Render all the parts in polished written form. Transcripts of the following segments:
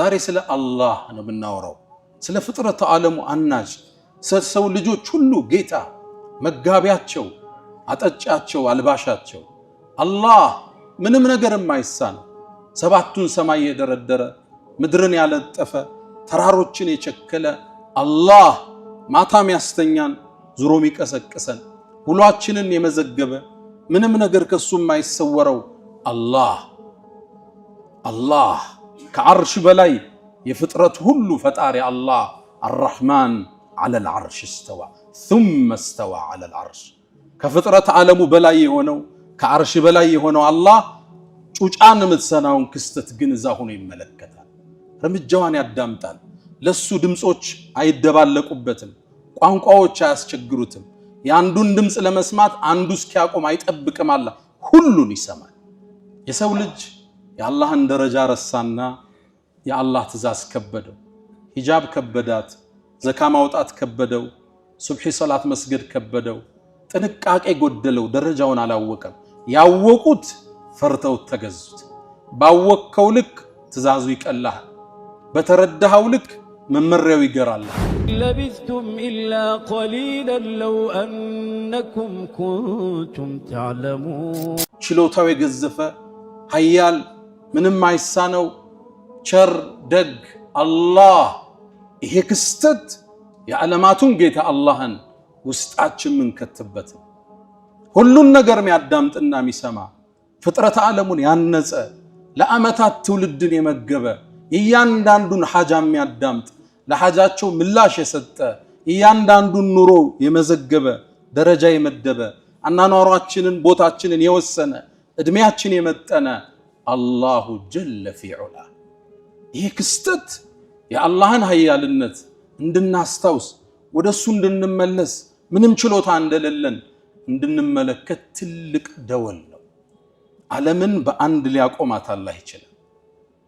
ዛሬ ስለ አላህ ነው የምናወራው። ስለ ፍጥረት ዓለሙ አናጅ ሰው ልጆች ሁሉ ጌታ መጋቢያቸው፣ አጠጫቸው፣ አልባሻቸው አላህ ምንም ነገር የማይሳን ሰባቱን ሰማይ የደረደረ ምድርን ያለጠፈ ተራሮችን የቸከለ አላህ ማታም ያስተኛን ዙሮም ይቀሰቅሰን ሁላችንን የመዘገበ ምንም ነገር ከሱ የማይሰወረው አላህ ከዓርሽ በላይ የፍጥረት ሁሉ ፈጣሪ አላህ الرحمن على العرش استوى ثم استوى على العرش ከፍጥረት ዓለሙ በላይ የሆነው ከዓርሽ በላይ የሆነው አላህ ጩጫን የምትሰናውን ክስተት ግን እዛ ሆኖ ይመለከታል። እርምጃዋን ያዳምጣል። ለሱ ድምጾች አይደባለቁበትም፣ ቋንቋዎች አያስቸግሩትም። የአንዱን ድምጽ ለመስማት አንዱ እስኪያቆም አይጠብቅም። አላህ ሁሉን ይሰማል። የሰው ልጅ የአላህን ደረጃ ረሳና የአላህ ትእዛዝ ከበደው። ሂጃብ ከበዳት፣ ዘካ ማውጣት ከበደው፣ ሱብሒ ሰላት መስገድ ከበደው፣ ጥንቃቄ ጎደለው፣ ደረጃውን አላወቀም። ያወቁት ፈርተው ተገዙት። ባወቅከው ልክ ትእዛዙ ይቀላል፣ በተረዳኸው ልክ መመሪያው ይገራል። لبثتم إلا قليلا لو أنكم كنتم تعلمون ችሎታው የገዘፈ ኃያል ምንም አይሳነው ቸር ደግ አላህ ይሄ ክስተት የዓለማቱን ጌታ አላህን ውስጣችን ምንከትበት ሁሉን ነገር የሚያዳምጥና የሚሰማ ፍጥረት ዓለሙን ያነጸ ለዓመታት ትውልድን የመገበ እያንዳንዱን ሐጃ የሚያዳምጥ ለሐጃቸው ምላሽ የሰጠ እያንዳንዱን ኑሮ የመዘገበ ደረጃ የመደበ አናኗራችንን ቦታችንን የወሰነ እድሜያችን የመጠነ አላሁ ጀለ ፊዑላ ይሄ ክስተት የአላህን ኃያልነት እንድናስታውስ ወደሱ እንድንመለስ ምንም ችሎታ እንደሌለን እንድንመለከት ትልቅ ደወል ነው። ዓለምን በአንድ ሊያቆማት አላህ ይችላል።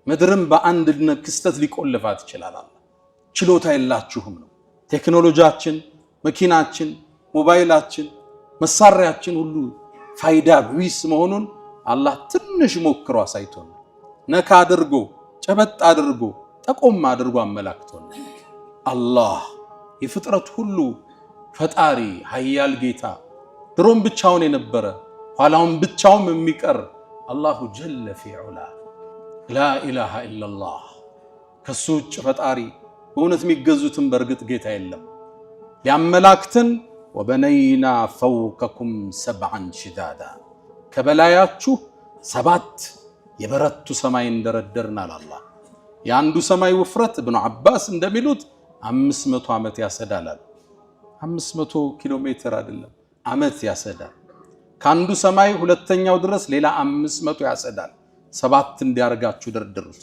ምድርን በአንድ ክስተት ሊቆልፋት ይችላል። አላህ ችሎታ የላችሁም ነው። ቴክኖሎጂያችን፣ መኪናችን፣ ሞባይላችን፣ መሳሪያችን ሁሉ ፋይዳ ቢስ መሆኑን አላህ ትንሽ ሞክሮ አሳይቶን ነካ አድርጎ ጨበጥ አድርጎ ጠቆም አድርጎ አመላክቶን አላህ የፍጥረት ሁሉ ፈጣሪ ኃያል ጌታ ድሮም ብቻውን የነበረ ኋላውን ብቻውን የሚቀር አላሁ ጀለ ፊዑላ ላ ኢላሃ ኢላላህ ከሱ ውጭ ፈጣሪ በእውነት የሚገዙትን በርግጥ ጌታ የለም። ያመላክተን ወበነይና ፈውከኩም ሰብዓን ሽዳዳ ከበላያችሁ 7 የበረቱ ሰማይ እንደረደርናል። አላህ የአንዱ ሰማይ ውፍረት ኢብኑ አባስ እንደሚሉት 500 ዓመት ያሰዳላል። 500 ኪሎ ሜትር አይደለም ዓመት ያሰዳል። ከአንዱ ሰማይ ሁለተኛው ድረስ ሌላ 500 ያሰዳል። 7 እንዲያርጋችሁ ደርድሩት።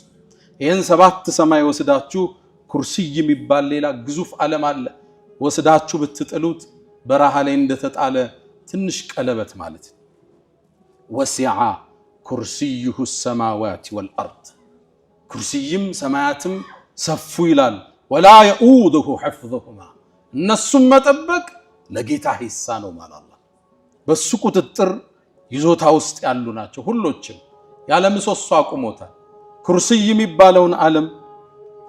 ይሄን 7 ሰማይ ወስዳችሁ ኩርሲይ የሚባል ሌላ ግዙፍ ዓለም አለ ወስዳችሁ ብትጥሉት በረሃ ላይ እንደተጣለ ትንሽ ቀለበት ማለት ወሲዓ ኩርሲዩሁ ሰማዋት ወልአርድ ኩርሲይም ሰማያትም ሰፉ ይላል። ወላ የኡዱሁ ሕፍዙሁማ እነሱም መጠበቅ ለጌታ ሂሳ ነው ማለት አላህ በሱ ቁጥጥር ይዞታ ውስጥ ያሉ ናቸው። ሁሎችም ያለ ምሰሶ አቁሞታል። ኩርሲይ የሚባለውን ዓለም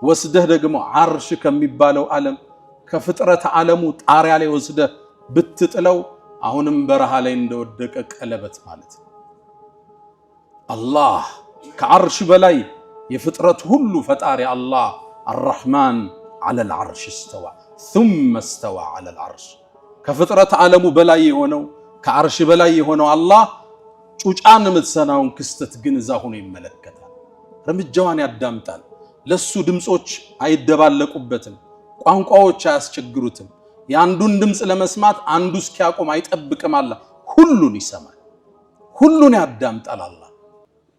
ወስደህ ደግሞ ዓርሽ ከሚባለው ዓለም ከፍጥረት ዓለሙ ጣሪያ ላይ ወስደህ ብትጥለው አሁንም በረሃ ላይ እንደወደቀ ቀለበት ማለት ነው። አላህ ከዓርሽ በላይ የፍጥረት ሁሉ ፈጣሪ አላህ الرحمن على العرش استوى ثم استوى على العرش ከፍጥረት ዓለሙ በላይ የሆነው ከዓርሽ በላይ የሆነው አላህ ጩጫን የምትሰናውን ክስተት ግን እዛ ሆኖ ይመለከታል። እርምጃዋን ያዳምጣል። ለሱ ድምጾች አይደባለቁበትም፣ ቋንቋዎች አያስቸግሩትም። የአንዱን ድምጽ ለመስማት አንዱ እስኪያቆም አይጠብቅም። አላህ ሁሉን ይሰማል፣ ሁሉን ያዳምጣል። አላህ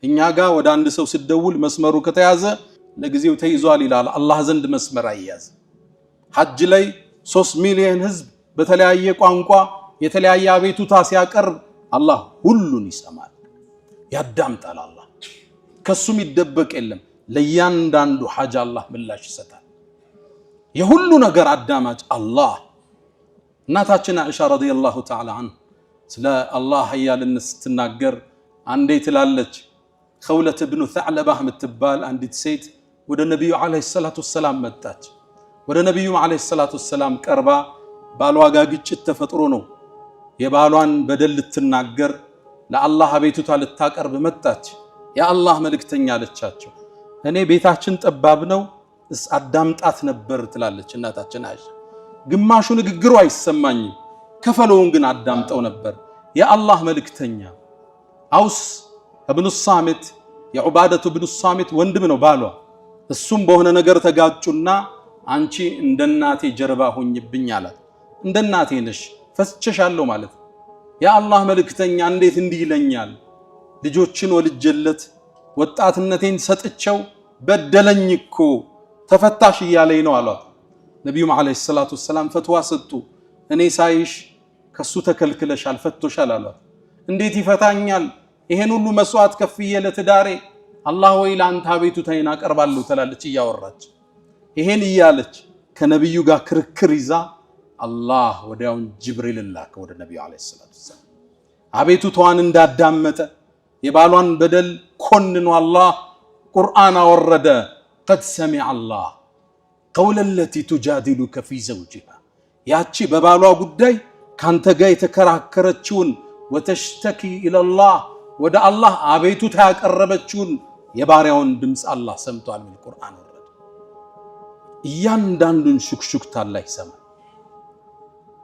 እኛ ጋር ወደ አንድ ሰው ሲደውል መስመሩ ከተያዘ ለጊዜው ተይዟል ይላል። አላህ ዘንድ መስመር አይያዝ። ሐጅ ላይ 3 ሚሊዮን ህዝብ በተለያየ ቋንቋ የተለያየ አቤቱታ ሲያቀርብ አላህ ሁሉን ይሰማል፣ ያዳምጣል። አላህ ከሱም ይደበቅ የለም። ለእያንዳንዱ ሐጅ አላህ ምላሽ ይሰጣል። የሁሉ ነገር አዳማጭ አላህ። እናታችን አይሻ ረዲየላሁ ተዓላ ዐንሃ ስለ አላህ ኃያልነት ስትናገር አንዴ ትላለች ኸውለት ኢብኑ ተዕለባህ የምትባል አንዲት ሴት ወደ ነብዩ አለይሂ ሰላቱ ሰላም መጣች። ወደ ነብዩ አለይሂ ሰላቱ ሰላም ቀርባ ባሏ ጋር ግጭት ተፈጥሮ ነው የባሏን በደል ልትናገር ለአላህ አቤቱታ ልታቀርብ መጣች። የአላህ መልእክተኛ አለቻቸው እኔ ቤታችን ጠባብ ነው አዳምጣት ነበር ትላለች እናታችን አይሻ። ግማሹ ንግግሩ አይሰማኝም ከፈለውን ግን አዳምጠው ነበር። የአላህ መልእክተኛ አውስ ኢብኑ ሳሚት የዑባደቱ ኢብኑ ሳሚት ወንድም ነው ባሏ። እሱም በሆነ ነገር ተጋጩና አንቺ እንደናቴ ጀርባ ሆኝብኝ አላት። እንደናቴ ነሽ ፈስቸሻለሁ ማለት የአላህ መልእክተኛ እንዴት እንዲህ ይለኛል? ልጆችን ወልጀለት ወጣትነቴን ሰጥቸው በደለኝ እኮ ተፈታሽ እያለኝ ነው አሏት። ነብዩ አለይሂ ሰላቱ ሰላም ፈትዋ ሰጡ። እኔ ሳይሽ ከሱ ተከልክለሻል ፈቶሻል አሏት። እንዴት ይፈታኛል? ይሄን ሁሉ መስዋዕት ከፍዬ ለትዳሬ አላህ ወይ ላንተ አቤቱታዬን አቀርባለሁ ትላለች እያወራች። ይሄን እያለች ከነብዩ ጋር ክርክር ይዛ አላህ ወዲያውን ጅብሪል ላከ ወደ ነብዩ አለይሂ ሰላቱ ሰላም። አቤቱታዋን እንዳዳመጠ የባሏን በደል ኮንኖ አላህ ቁርአን አወረደ። قد سمع الله قول التي تجادلك في زوجها ያቺ በባሏ ጉዳይ ካንተ ጋር የተከራከረችውን ወተሽተኪ ኢላላህ ወደ አላህ አቤቱታ ያቀረበችውን የባሪያውን ድምጽ አላህ ሰምቷል። ምን ቁርአን ወረደ። እያንዳንዱን ሹክሹክታ አላህ ይሰማል።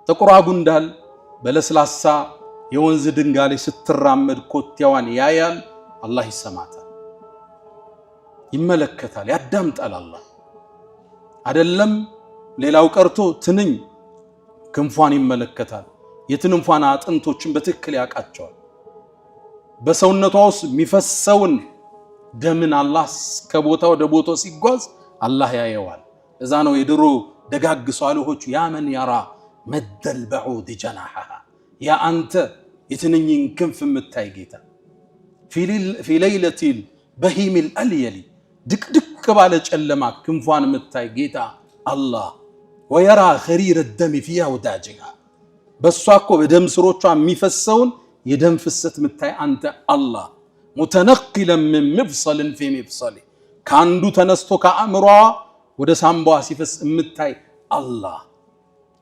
ጥቁሯ ጉንዳል በለስላሳ የወንዝ ድንጋይ ላይ ስትራመድ ኮቴዋን ያያል አላህ ይሰማታል፣ ይመለከታል፣ ያዳምጣል። አላህ አይደለም ሌላው ቀርቶ ትንኝ ክንፏን ይመለከታል። የትንንፏን አጥንቶችን በትክክል ያውቃቸዋል። በሰውነቷ ውስጥ የሚፈሰውን ደምን አላህ ከቦታ ወደ ቦታው ሲጓዝ አላህ ያየዋል። እዛ ነው የድሮ ደጋግ ሷሊሆች ያ መን ያራ መደል በዑድ ጀናሐሃ ያ አንተ የትንኝን ክንፍ የምታይ ጌታ ፊ ለይለቲል በሂሚል አልየሊ ድቅድቅ ባለ ጨለማ ክንፏን የምታይ ጌታ አላህ ወየራ ኸሪረ ደም ፊ አውዳጅሃ በሷ እኮ በደም ስሮቿ የሚፈሰውን የደም ፍሰት የምታይ አንተ አላህ ሙተነቅለን ምን መፍሰልን ፊ መፍሰል ካንዱ ተነስቶ ከአእምሯ ወደ ሳምባዋ ሲፈስ የምታይ አላህ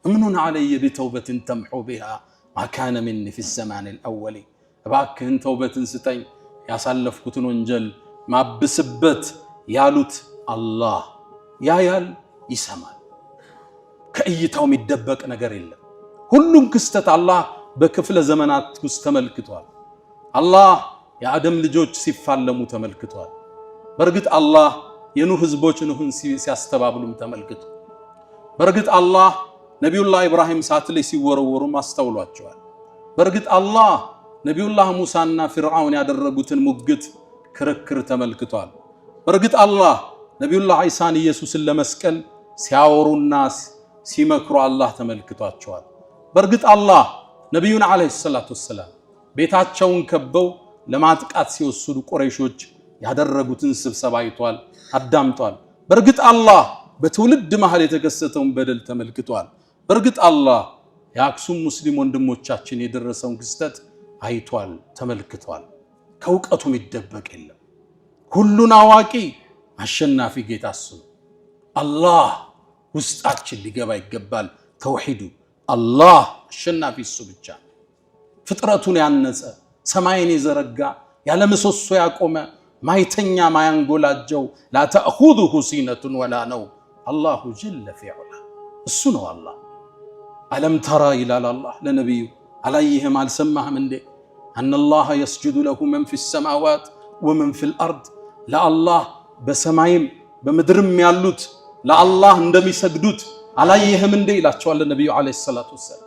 እምኑን አለየ ቢተውበትን ተምሑ ቢሃ ማ ካነ ሚኒ ፊ ዘማን አልአወሊ እባክህን ተውበትን ስጠኝ ያሳለፍኩትን ወንጀል ማብስበት ያሉት አላህ ያያል፣ ይሰማል። ከእይታው የሚደበቅ ነገር የለም። ሁሉም ክስተት አላህ በክፍለ ዘመናት ውስጥ ተመልክቷል። አላህ የአደም ልጆች ሲፋለሙ ተመልክቷል። በእርግጥ አላህ የኑህ ህዝቦች ኑህን ሲያስተባብሉም ተመልክቷል። በእርግጥ አላህ ነቢዩላህ ኢብራሂም እሳት ላይ ሲወረወሩም አስተውሏቸዋል። በእርግጥ አላህ ነቢዩላህ ሙሳና ፊርዓውን ያደረጉትን ሙግት ክርክር ተመልክቷል። በእርግጥ አላህ ነቢዩላህ ዒሳን ኢየሱስን ለመስቀል ሲያወሩና ሲመክሩ አላህ ተመልክቷቸዋል። በእርግጥ አላህ ነቢዩን አለይሂ ሰላቱ ወሰላም ቤታቸውን ከበው ለማጥቃት ሲወስዱ ቁረይሾች ያደረጉትን ስብሰባ አይቷል፣ አዳምጧል። በእርግጥ አላህ በትውልድ መሃል የተከሰተውን በደል ተመልክቷል። በእርግጥ አላህ የአክሱም ሙስሊም ወንድሞቻችን የደረሰውን ክስተት አይቷል፣ ተመልክቷል። ከእውቀቱ የሚደበቅ የለም። ሁሉን አዋቂ አሸናፊ ጌታ እሱ ነው። አላህ ውስጣችን ሊገባ ይገባል። ተውሂዱ አላህ አሸናፊ እሱ ብቻ። ፍጥረቱን ያነጸ ሰማይን የዘረጋ ያለ ምሰሶ ያቆመ ማይተኛ ማያንጎላጀው ላ ተእኹዙሁ ሲነቱን ወላ ነው አላሁ ጀለ ፊዑላ እሱ ነው አላህ። አለም ተራ ይላል አላህ ለነቢዩ አላየህም አልሰማህም እንዴ አነላህ የስጁዱ ለሁ መን ፊ ሰማዋት ወመን ፊል አርድ ለአላህ በሰማይም በምድርም ያሉት ለአላህ እንደሚሰግዱት አላየህም እንዴ ይላቸዋል ነቢዩ አለይሂ ሰላቱ ወሰላም።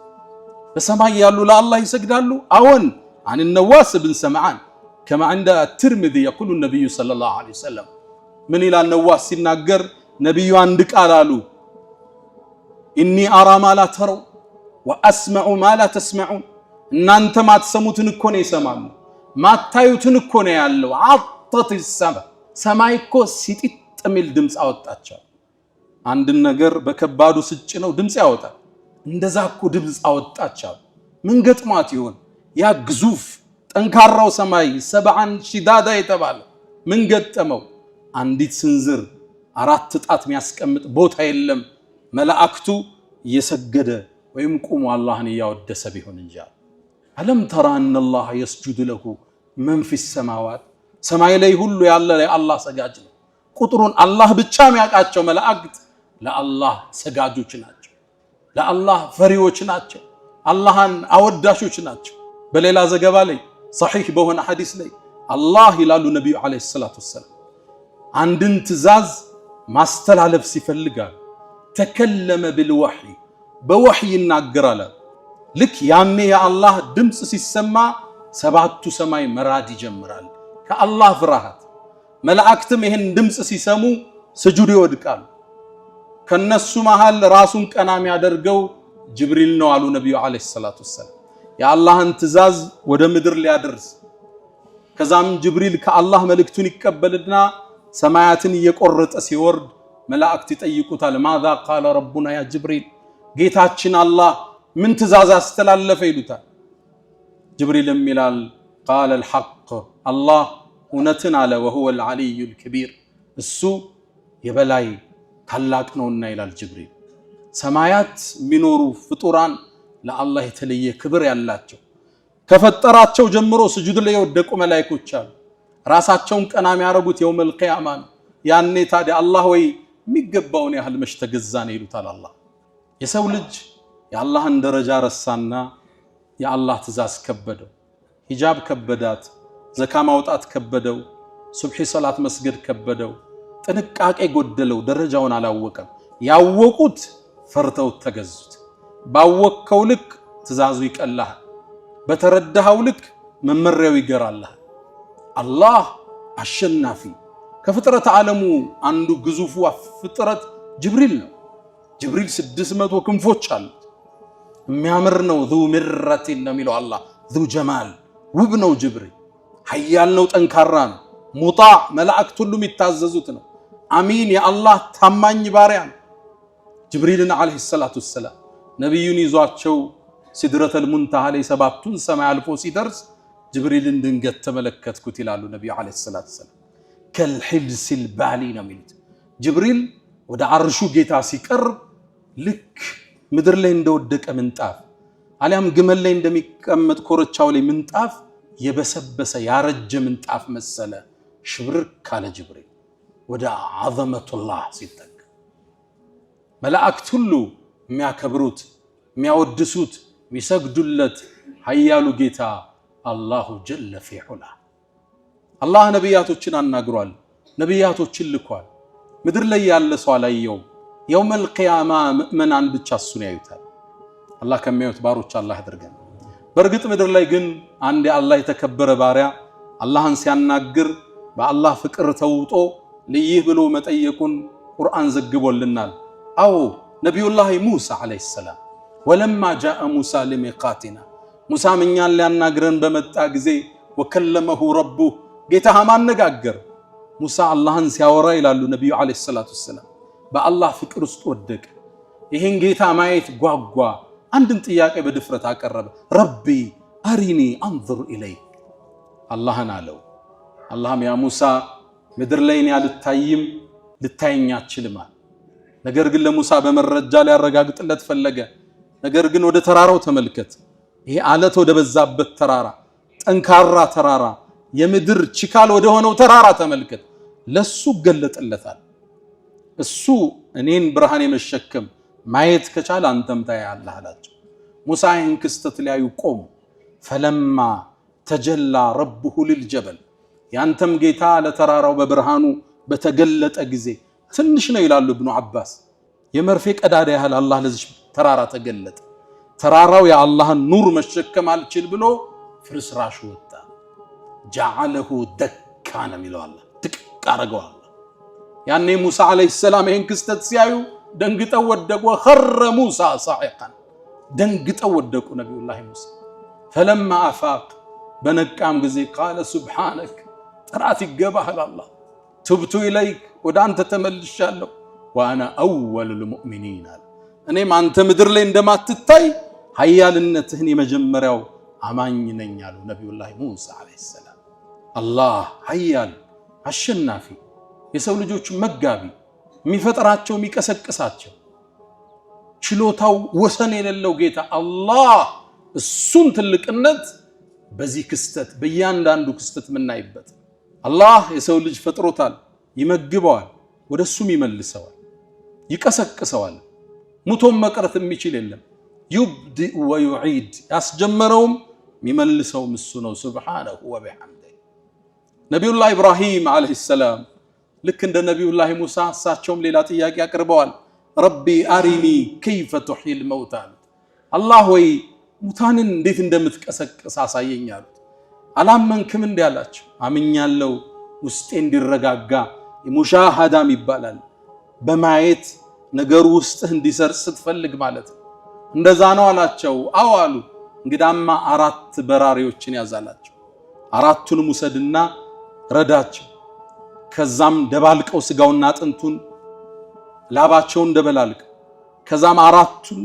በሰማይ ያሉ ለአላህ ይሰግዳሉ። አዎን عن النواس بن سمعان كما عند الترمذي يقول النبي صلى الله عليه وسلم من إلى النواس ሲናገር ነብዩ አንድ ቃል አሉ إني أرى ما لا تروا وأسمع ما لا تسمعون እናንተ ማትሰሙትን እኮ ነው ይሰማሉ፣ ማታዩትን እኮ ነው ያለው። عطت السماء ሰማይ እኮ ሲጥጥ የሚል ድምጽ አወጣቸው። አንድ ነገር በከባዱ ስጭ ነው ድምጽ ያወጣል። እንደዛ እኮ ድምጽ አወጣቸው። ምን ገጥሟት ይሆን ያ ግዙፍ ጠንካራው ሰማይ ሰብዓን ሽዳዳ የተባለ ምን ገጠመው? አንዲት ስንዝር 4 ጣት የሚያስቀምጥ ቦታ የለም መላእክቱ እየሰገደ ወይም ቁሙ አላህን ያወደሰ ቢሆን እንጂ አለም ተራ አነላህ يسجد له من في السماوات ሰማይ ላይ ሁሉ ያለ ለአላህ ሰጋጅ ነው ቁጥሩን አላህ ብቻ የሚያውቃቸው መላእክት ለአላህ ሰጋጆች ናቸው ለአላህ ፈሪዎች ናቸው አላህን አወዳሾች ናቸው በሌላ ዘገባ ላይ صحيح በሆነ ሐዲስ ላይ አላህ ይላሉ ነብዩ አለይሂ ሰላቱ ወሰለም አንድን ትእዛዝ ማስተላለፍ ሲፈልጋል ተከለመ بالوحي በወህይ ይናገራል ልክ ያኔ የአላህ ድምጽ ሲሰማ 7ቱ ሰማይ መራድ ይጀምራል ከአላህ ፍርሃት መላእክትም ይሄን ድምጽ ሲሰሙ ስጁድ ይወድቃሉ ከነሱ መሃል ራሱን ቀና የሚያደርገው ጅብሪል ነው አሉ ነብዩ አለይሂ ሰላቱ ወሰለም የአላህን ትእዛዝ ወደ ምድር ሊያደርስ ከዛም ጅብሪል ከአላህ መልእክቱን ይቀበልና ሰማያትን እየቆረጠ ሲወርድ መላእክት ይጠይቁታል ማዛ ቃለ ረቡና ያ ጅብሪል ጌታችን አላህ ምን ትእዛዝ አስተላለፈ ይሉታል ጅብሪልም ይላል ቃለ الحق አላህ እውነትን አለ وهو العلي الكبير እሱ የበላይ ታላቅ ነውና ይላል ጅብሪል ሰማያት ሚኖሩ ፍጡራን ለአላህ የተለየ ክብር ያላቸው ከፈጠራቸው ጀምሮ ስጁድ ላይ የወደቁ መላእክቶች አሉ ራሳቸውን ቀና የሚያረጉት የውመል ቂያማ ነው ያኔ ታዲያ አላህ ወይ የሚገባውን ያህል መች ተገዛነ ይሉታል አላህ የሰው ልጅ የአላህን ደረጃ ረሳና የአላህ ትእዛዝ ከበደው ሂጃብ ከበዳት ዘካ ማውጣት ከበደው ሱብሂ ሶላት መስገድ ከበደው ጥንቃቄ ጎደለው ደረጃውን አላወቀም ያወቁት ፈርተው ተገዙት ባወከው ልክ ትእዛዙ ይቀላል በተረዳኸው ልክ መመሪያው ይገራልህ አላህ አሸናፊ ከፍጥረት ዓለሙ አንዱ ግዙፉ ፍጥረት ጅብሪል ነው ጅብሪል 600 ክንፎች አሉት የሚያምር ነው ذو مرة ነው የሚለው አላህ ذو جمال ውብ ነው ጅብሪል ኃያል ነው ጠንካራ ነው ሙጣዕ መላእክት ሁሉ የሚታዘዙት ነው አሚን የአላህ ታማኝ ባሪያ ነው ጅብሪልን አለይሂ ሰላቱ ወሰለም ነብዩን ይዟቸው ሲድረተል ሙንተሃ ላይ 7ቱን ሰማይ አልፎ ሲደርስ ጅብሪልን ድንገት ተመለከትኩት ይላሉ ነብዩ አለይሂ ሰላቱ ወሰለም ከልሂልስ البالي ነው የሚሉት ጅብሪል ወደ አርሹ ጌታ ሲቀርብ ልክ ምድር ላይ እንደወደቀ ምንጣፍ አሊያም ግመል ላይ እንደሚቀመጥ ኮረቻው ላይ ምንጣፍ የበሰበሰ ያረጀ ምንጣፍ መሰለ ሽብርክ ካለ ጅብሪል ወደ አዘመቱላህ ሲጠቅ መላእክት ሁሉ የሚያከብሩት የሚያወድሱት የሚሰግዱለት ኃያሉ ጌታ አላሁ ጀለ ፊዑላ አላህ ነብያቶችን አናግሯል ነብያቶችን ልኳል ምድር ላይ ያለ ሰው አላየው የውመል ቂያማ ምእመናን ብቻ እሱን ያዩታል አላህ ከሚያዩት ባሮች አላህ ያድርገን በርግጥ ምድር ላይ ግን አንድ አላህ የተከበረ ባሪያ አላህን ሲያናግር በአላህ ፍቅር ተውጦ ለይህ ብሎ መጠየቁን ቁርአን ዘግቦልናል አው ነብዩላህ ሙሳ አለይሂ ሰላም ወለማ ጃአ ሙሳ ለሚቃቲና ሙሳ ምኛን ሊያናግረን በመጣ ጊዜ ወከለመሁ ረቡ ጌታ ማነጋገር ሙሳ አላህን ሲያወራ ይላሉ ነብዩ አለይሂ ሰላቱ ወሰለም በአላህ ፍቅር ውስጥ ወደቀ ይሄን ጌታ ማየት ጓጓ አንድን ጥያቄ በድፍረት አቀረበ ረቢ አሪኒ አንظر ኢለይክ አላህን አለው አላህም ያ ሙሳ ምድር ላይ ነው ያልታይም ልታየኝ አትችልም ነገር ግን ለሙሳ በመረጃ ላይ ያረጋግጥለት ፈለገ ነገር ግን ወደ ተራራው ተመልከት ይሄ አለት ወደ በዛበት ተራራ ጠንካራ ተራራ የምድር ችካል ወደ ሆነው ተራራ ተመልከት ለሱ ገለጥለታል እሱ እኔን ብርሃን የመሸከም ማየት ከቻለ አንተም ታያለህ አላቸው ሙሳ ይህን ክስተት ሊያዩ ቆሙ ፈለማ ተጀላ ረብሁ ልልጀበል ያንተም ጌታ ለተራራው በብርሃኑ በተገለጠ ጊዜ ትንሽ ነው ይላሉ ኢብኑ አባስ የመርፌ ቀዳዳ ያህል አላህ ለዚህ ተራራ ተገለጠ ተራራው የአላህን ኑር መሸከም አልችል ብሎ ፍርስራሽ ወጣ جعله دكان ሚለው አላህ ድቅቅ አረገው አላህ ያኔ ሙሳ አለይሂ ሰላም ይሄን ክስተት ሲያዩ ደንግጠው ወደቁ خر موسى صاعقا ደንግጠው ወደቁ ነብዩላህ ሙሳ فلما افاق በነቃም ጊዜ قال سبحانك ጥራት ይገባህ አላህ تبت اليك ወደ አንተ ተመልሻለሁ وانا اول المؤمنين እኔም አንተ ምድር ላይ እንደማትታይ ኃያልነትህን የመጀመሪያው አማኝ ነኝ አሉ ነብዩላህ ሙሳ አለይሂ ሰላም አላህ ኃያል አሸናፊ የሰው ልጆች መጋቢ የሚፈጥራቸው የሚቀሰቅሳቸው ችሎታው ወሰን የሌለው ጌታ አላህ እሱን ትልቅነት በዚህ ክስተት በእያንዳንዱ ክስተት ምናይበት አላህ የሰው ልጅ ፈጥሮታል ይመግበዋል ወደሱም ይመልሰዋል ይቀሰቅሰዋል ሙቶም መቅረት የሚችል የለም يبدئ ويعيد ያስጀመረውም የሚመልሰውም እሱ ነው ሱብሃነሁ ወቢሐምዲሂ ነብዩላህ ኢብራሂም አለይሂ ሰላም ልክ እንደ ነብዩላህ ሙሳ እሳቸውም ሌላ ጥያቄ አቅርበዋል ረቢ አሪኒ ከይፈ ቱሂል መውታ አላህ ወይ ሙታንን እንዴት እንደምትቀሰቅስ አሳየኝ አሉት አላመንክም እንዴ አላቸው አምኛለሁ ውስጤ እንዲረጋጋ ሙሻሃዳም ይባላል በማየት ነገሩ ውስጥህ እንዲሰርጽ ስትፈልግ ማለት ነው እንደዛ ነው አላቸው አው አሉ እንግዳማ 4 በራሪዎችን ያዛላቸው 4ቱንም ውሰድና ረዳቸው ከዛም ደባልቀው ስጋውና አጥንቱን ላባቸውን ደበላልቅ ከዛም 4ቱን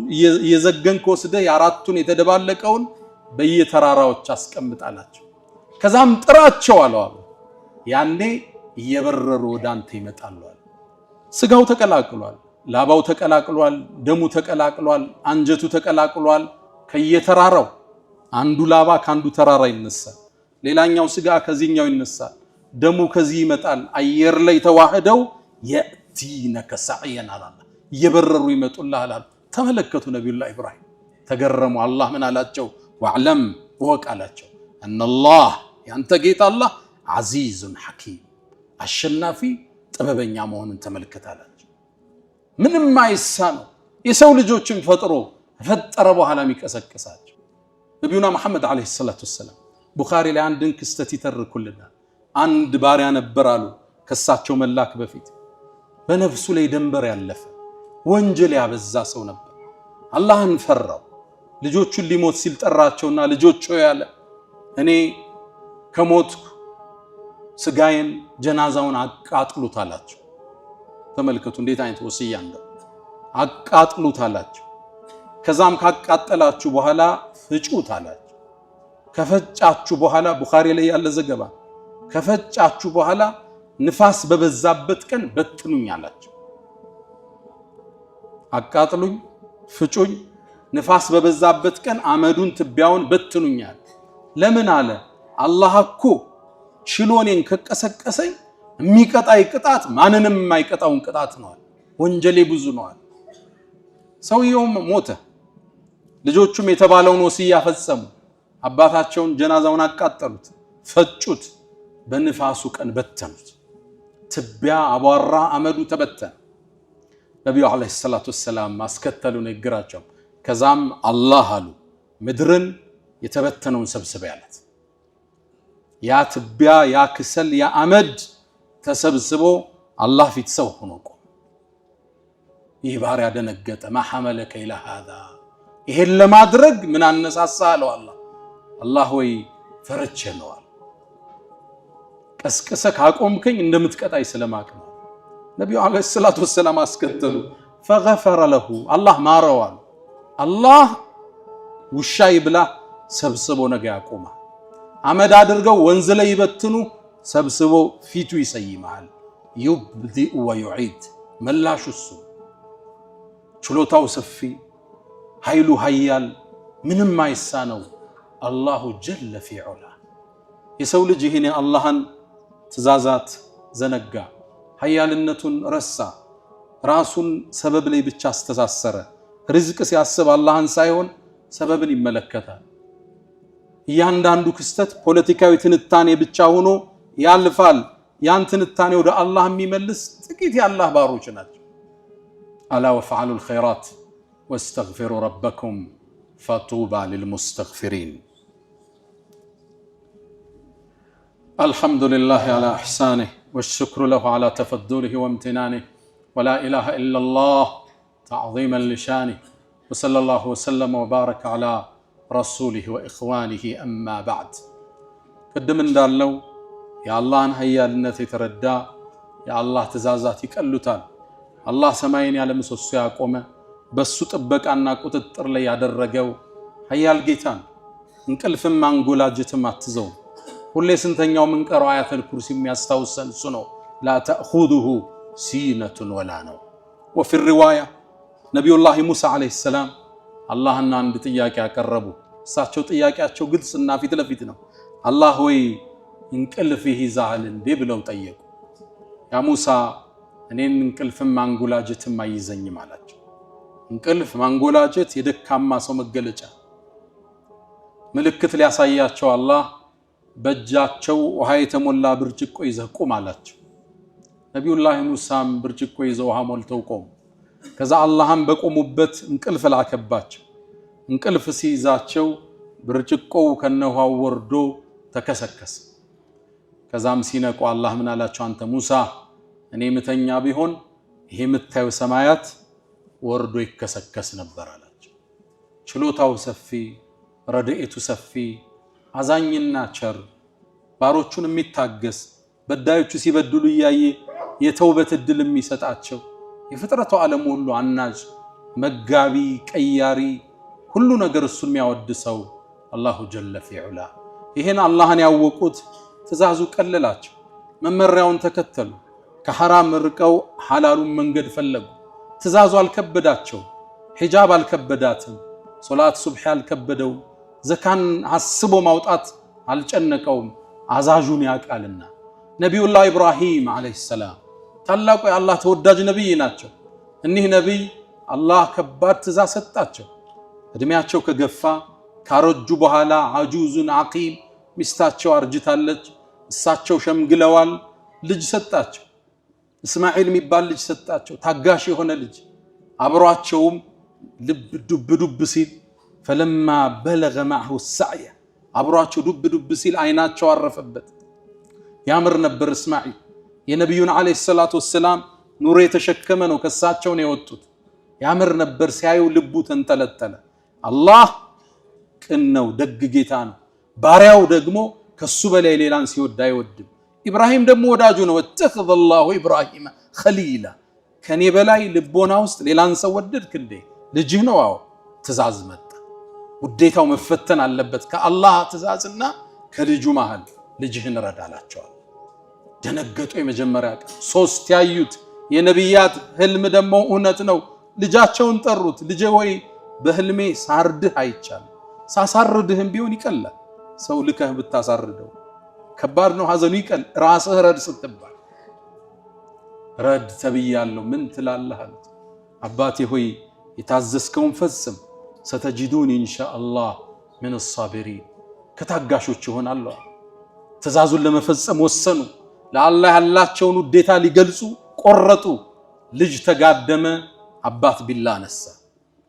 የዘገንከ ወስደ የ4ቱን የተደባለቀውን በየተራራዎች አስቀምጣላቸው ከዛም ጥራቸው አለው ያኔ እየበረሩ ወዳንተ ይመጣሉ አለ ስጋው ተቀላቅሏል ላባው ተቀላቅሏል ደሙ ተቀላቅሏል አንጀቱ ተቀላቅሏል ከየተራራው አንዱ ላባ ካንዱ ተራራ ይነሳል ሌላኛው ስጋ ከዚህኛው ይነሳል ደሙ ከዚህ ይመጣል አየር ላይ ተዋህደው የቲነከ ሰዓየን አላህ እየበረሩ ይመጡልሃል አለ ተመለከቱ ነብዩላህ ኢብራሂም ተገረሙ አላህ ምን አላቸው ወዕለም ወቃላቸው አነላህ ያንተ ጌታ አላህ አዚዙን ሐኪም አሸናፊ ጥበበኛ መሆኑን ተመልከታላችሁ ምንም አይሳነው የሰው ልጆችን ፈጠረ በኋላ የሚቀሰቅሳቸው ነብዩና መሐመድ አለይሂ ሰላቱ ወሰለም ቡኻሪ ላይ አንድን ክስተት ይተርኩልናል አንድ ባሪያ ነበር አሉ ከሳቸው መላክ በፊት በነፍሱ ላይ ደንበር ያለፈ ወንጀል ያበዛ ሰው ነበር አላህን ፈራው ልጆቹን ሊሞት ሲል ጠራቸውና ልጆቹ ያለ እኔ ከሞትኩ ስጋዬን ጀናዛውን አቃጥሉት አላቸው ተመልከቱ እንዴት አይነት ወሲያ እንደ አቃጥሉት አላቸው ከዛም ካቃጠላችሁ በኋላ ፍጩት አላቸው ከፈጫችሁ በኋላ ቡኻሪ ላይ ያለ ዘገባ ከፈጫችሁ በኋላ ንፋስ በበዛበት ቀን በትኑኝ አላቸው አቃጥሉኝ ፍጩኝ ንፋስ በበዛበት ቀን አመዱን ትቢያውን በትኑኛል ለምን አለ አላህ እኮ ችሎኔን ከቀሰቀሰኝ የሚቀጣይ ቅጣት ማንንም የማይቀጣውን ቅጣት ነው ወንጀሌ ብዙ ነው ሰውየውም ሞተ ልጆቹም የተባለውን ወሲያ ፈጸሙ አባታቸውን ጀናዛውን አቃጠሉት ፈጩት በንፋሱ ቀን በተኑት ትቢያ አቧራ አመዱ ተበተነ ነብዩ አለይሂ ሰላቱ ወሰላም አስከተሉ ንግራቸው ከዛም አላህ አሉ ምድርን የተበተነውን ሰብስበ ያለት ያ ትቢያ ያ ክሰል ያ አመድ ተሰብስቦ አላህ ፊት ሰው ሆኖ ቆመ ይህ ባሪያ ደነገጠ ማሐመለከ ኢላ ሃዛ ይሄን ለማድረግ ምን አነሳሳ አለው አላህ ወይ ፈርቼ ነው ቀስቀሰ ካቆምከኝ እንደምትቀጣይ ስለማቅ ነው ነብዩ አለይሂ ሰላቱ ወሰላም አስከተሉ فغفر له አላህ ማረዋል አላህ ውሻ ይብላ ሰብስቦ ነገ ያቆማ አመድ አድርገው ወንዝ ላይ ይበትኑ ሰብስቦ ፊቱ ይሰይማል يبدئ ويعيد መላሹ እሱ ችሎታው ሰፊ ኃይሉ ኃያል ምንም አይሳነው አላሁ ጀለ في علا የሰው ልጅ ይሄን አላህን ትእዛዛት ዘነጋ ኃያልነቱን ረሳ ራሱን ሰበብ ላይ ብቻ አስተሳሰረ ርዝቅ ሲያስብ አላህን ሳይሆን ሰበብን ይመለከታል እያንዳንዱ ክስተት ፖለቲካዊ ትንታኔ ብቻ ሆኖ ያልፋል ያን ትንታኔ ወደ አላህ የሚመልስ ጥቂት የአላህ ባሮች ናቸው አላ ወፈዓሉል ኸይራት ወስተግፊሩ ረበኩም ፈጡባ ሊልሙስተግፊሪን الحمد لله على إحسانه والشكر له على تفضله وامتنانه ولا إله إلا الله تعظيما لشانه وصلى الله وسلم وبارك على رسوله وإخوانه أما بعد قدم እንዳለው የአላህን ኃያልነት የተረዳ የአላህ ትእዛዛት ይቀሉታል አላህ ሰማይን ያለ ምሰሶ ያቆመ በሱ ጥበቃና ቁጥጥር ላይ ያደረገው ኃያል ጌታ እንቅልፍም አንጎላጅትም አትዘው ሁሌ ስንተኛው ምንቀረው አያተል ኩርሲ የሚያስታውሰን እሱ ነው ላ ተእኹዙሁ ሲነቱን ወላ ነው። ወፊ ሪዋያ ነቢዩላህ ሙሳ ዓለይሂ ሰላም አላህና አንድ ጥያቄ ያቀረቡ። እሳቸው ጥያቄያቸው ግልጽና ፊት ለፊት ነው። አላህ ወይ እንቅልፍ ይይዛል እንዴ ብለው ጠየቁ። ያ ሙሳ እኔን እንቅልፍም ማንጎላጀትም አይዘኝም አላቸው። እንቅልፍ ማንጎላጀት የደካማ ሰው መገለጫ። ምልክት ሊያሳያቸው አላህ በእጃቸው ውሃ የተሞላ ብርጭቆ ይዘህ ቁም አላቸው። ነቢዩላህ ሙሳም ብርጭቆ ይዘው ውሃ ሞልተው ቆሙ። ከዛ አላህም በቆሙበት እንቅልፍ ላከባቸው። እንቅልፍ ሲይዛቸው ብርጭቆው ከነውሃው ወርዶ ተከሰከሰ። ከዛም ሲነቁ አላህ ምን አላቸው? አንተ ሙሳ እኔ ምተኛ ቢሆን ይሄ የምታየው ሰማያት ወርዶ ይከሰከስ ነበር አላቸው። ችሎታው ሰፊ፣ ረድኤቱ ሰፊ፣ አዛኝና ቸር፣ ባሮቹን የሚታገስ፣ በዳዮቹ ሲበድሉ እያየ የተውበት እድል የሚሰጣቸው፣ የፍጥረቱ ዓለም ሁሉ አናጅ፣ መጋቢ፣ ቀያሪ፣ ሁሉ ነገር እሱን የሚያወድሰው አላሁ ጀለ ፊዑላ። ይሄን አላህን ያወቁት ትእዛዙ ቀለላቸው፣ መመሪያውን ተከተሉ፣ ከሐራም ርቀው ሐላሉን መንገድ ፈለጉ። ትእዛዙ አልከበዳቸው፣ ሒጃብ አልከበዳትም፣ ሶላት ሱብሒ አልከበደው፣ ዘካን አስቦ ማውጣት አልጨነቀውም፣ አዛዡን ያውቃልና። ነቢዩላህ ኢብራሂም ዓለይሂ ሰላም ታላቁ የአላህ ተወዳጅ ነቢይ ናቸው። እኒህ ነቢይ አላህ ከባድ ትእዛዝ ሰጣቸው። እድሜያቸው ከገፋ ካረጁ በኋላ አጁዙን አቂም፣ ሚስታቸው አርጅታለች፣ እሳቸው ሸምግለዋል። ልጅ ሰጣቸው፣ እስማኤል የሚባል ልጅ ሰጣቸው፣ ታጋሽ የሆነ ልጅ። አብሯቸውም ልብ ዱብ ዱብ ሲል ፈለማ በለገ ማዕሁ ሰዕየ፣ አብሯቸው ዱብ ዱብ ሲል አይናቸው አረፈበት። ያምር ነበር እስማኤል። የነቢዩን ዓለይሂ ሰላቱ ወሰላም ኑሮ የተሸከመ ነው፣ ከሳቸው ነው የወጡት። ያምር ነበር ሲያዩ ልቡ ተንጠለጠለ። አላህ ቅን ነው፣ ደግ ጌታ ነው። ባሪያው ደግሞ ከሱ በላይ ሌላን ሲወድ አይወድም። ኢብራሂም ደግሞ ወዳጁ ነው። ወተኸዘ አላሁ ኢብራሂመ ኸሊላ፣ ከኔ በላይ ልቦና ውስጥ ሌላን ሰው ወደድክ እንዴ? ልጅህ ነው። አዎ ትእዛዝ መጣ። ውዴታው መፈተን አለበት ከአላህ ትእዛዝና ከልጁ መሃል። ልጅህን ረዳላቸዋል። ደነገጡ። የመጀመሪያ ቀን ሶስት ያዩት የነቢያት ህልም ደግሞ እውነት ነው። ልጃቸውን ጠሩት። ልጄ ወይ በህልሜ ሳርድህ አይቻልም። ሳሳርድህም ቢሆን ይቀላል። ሰው ልከህ ብታሳርደው ከባድ ነው፣ ሐዘኑ ይቀል። ራስህ ረድ ስትባል ረድ ተብያለሁ ምን ትላለህ አሉት። አባቴ ሆይ የታዘዝከውን ፈጽም፣ ሰተጅዱን ኢንሻአላህ ምን الصابرين፣ ከታጋሾች ይሆናለሁ። ትእዛዙን ለመፈጸም ወሰኑ። ለአላህ ያላቸውን ውዴታ ሊገልጹ ቆረጡ። ልጅ ተጋደመ፣ አባት ቢላ አነሳ።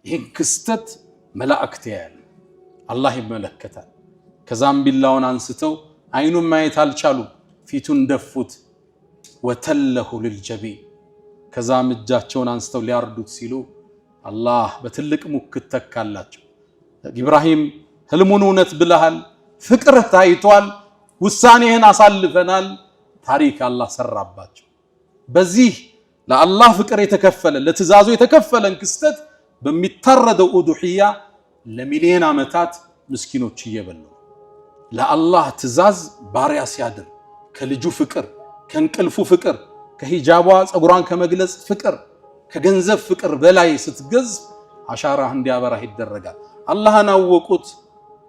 ይህን ክስተት መላእክት ያያሉ፣ አላህ ይመለከታል። ከዛም ቢላውን አንስተው አይኑን ማየት አልቻሉም፣ ፊቱን ደፉት። ወተለሁ ልልጀቢን፣ ከዛም እጃቸውን አንስተው ሊያርዱት ሲሉ አላህ በትልቅ ሙክት ተካላቸው። ኢብራሂም ህልሙን እውነት ብለሃል፣ ፍቅርህ ታይቷል፣ ውሳኔህን አሳልፈናል። ታሪክ አላህ ሰራባቸው። በዚህ ለአላህ ፍቅር የተከፈለ ለትእዛዙ የተከፈለን ክስተት በሚታረደው ኡዱህያ ለሚሊዮን ዓመታት ምስኪኖች እየበሉ ለአላህ ትእዛዝ ባሪያ ሲያድር ከልጁ ፍቅር፣ ከእንቅልፉ ፍቅር፣ ከሂጃቧ ፀጉሯን ከመግለጽ ፍቅር፣ ከገንዘብ ፍቅር በላይ ስትገዝ አሻራህ እንዲያበራህ ይደረጋል። አላህን አወቁት፣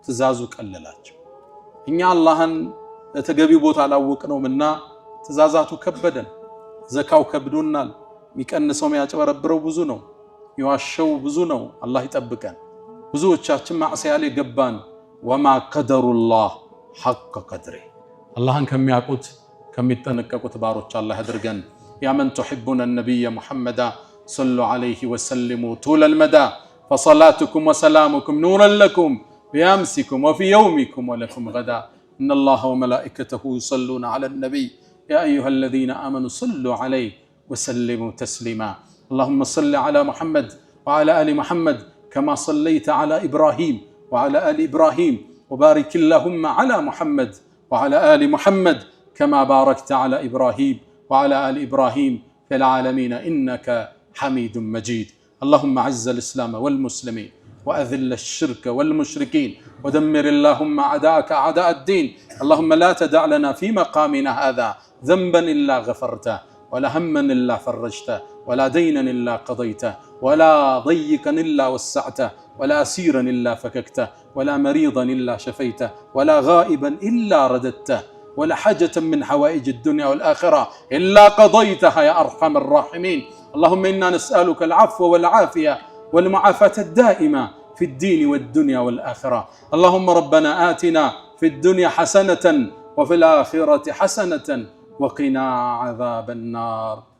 ትእዛዙ ቀለላቸው። እኛ አላህን ለተገቢው ቦታ አላወቅነውምና ትእዛዛቱ ከበደን። ዘካው ከብዶናል። የሚቀንሰው የሚያጨበረብረው ብዙ ነው፣ የሚዋሸው ብዙ ነው። አላህ ይጠብቀን። ብዙዎቻችን ማዕሲያ ላይ ገባን። ወማ ቀደሩላህ ሐቀ ቀድሪ፣ አላህን ከሚያውቁት ከሚጠነቀቁት ባሮች አላህ ያድርገን። ያ መን ቱሒቡነ ነቢየ ሙሐመዳ ሰሉ ዐለይሂ ወሰሊሙ ጡለል መዳ ፈሰላቱኩም ወሰላሙኩም ኑረን ለኩም ቢአምሲኩም ወፊ የውሚኩም ወለኩም ገዳ إن الله وملائكته يصلون على النبي يا أيها الذين آمنوا صلوا عليه وسلموا تسليما اللهم صل على محمد وعلى آل محمد كما صليت على إبراهيم وعلى آل إبراهيم وبارك اللهم على محمد وعلى آل محمد كما باركت على إبراهيم وعلى آل إبراهيم في العالمين إنك حميد مجيد اللهم أعز الإسلام والمسلمين وأذل الشرك والمشركين ودمر اللهم أعداءك أعداء الدين اللهم لا تدع لنا في مقامنا هذا ذنبا إلا غفرته ولا هما إلا فرجته ولا دينا إلا قضيته ولا ضيقا إلا وسعته ولا أسيرا إلا فككته ولا مريضا إلا شفيته ولا غائبا إلا رددته ولا حاجة من حوائج الدنيا والآخرة إلا قضيتها يا أرحم الراحمين. اللهم إنا نسألك العفو والعافية والمعافاة الدائمة في الدين والدنيا والآخرة. اللهم ربنا آتنا في الدنيا حسنة وفي الآخرة حسنة وقنا عذاب النار.